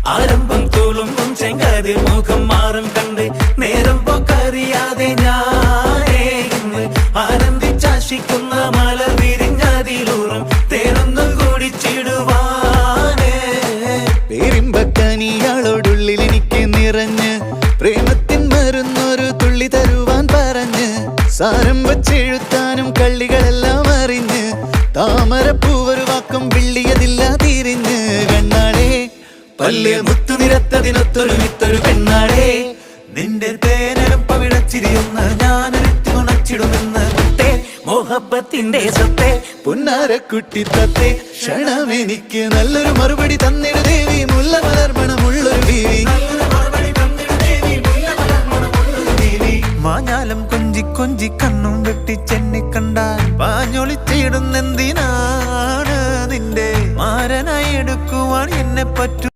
ആരംഭം തോളുമ്പും ചെങ്കതിർ മുഖം മാറും കണ്ട് നേരം പോക്കറിയാതെ ഞാനേ ഇന്ന് ആനന്ദിച്ചാശിക്കുന്ന മല വിരിഞ്ഞതിലൂറും തേനൊന്നും കുടിച്ചിടുവാനേ. പേരിമ്പക്കനിയാളോടുള്ളിൽ എനിക്ക് നിറഞ്ഞ് പ്രേമത്തിൻ മരുന്നൊരു തുള്ളി തരുവാൻ പറഞ്ഞ് സാരം വച്ചെഴുത്താനും കള്ളികളെല്ലാം അറിഞ്ഞ് താമരപ്പൂവൊരു വാക്കും വിള്ളിയതില്ല തിരിഞ്ഞ് കണ്ണാളെ പല്ല് മുത്തു നിരത്തതിനൊത്തൊരു വിത്തൊരു പെണ്ണാടേ നിന്റെ തേനരം പവിടച്ചിരിയൊന്ന് ഞാനൊരുത്തി ഉണച്ചിടുമെന്ന് മുത്തേ മോഹബത്തിന്റെ സത്തേ പുന്നാരക്കുട്ടി തത്തേ ക്ഷണമെനിക്ക് നല്ലൊരു മറുപടി തന്നിട ദേവി മുല്ല മലർമണമുള്ളൊരു ബീവി മാഞ്ഞാലം കൊഞ്ചി കൊഞ്ചി കണ്ണും വെട്ടി ചെന്നി കണ്ടാൽ പാഞ്ഞൊളിച്ചിടുന്നെന്തിനാണ് നിന്റെ മാരനായി എടുക്കുവാൻ എന്നെ പറ്റൂ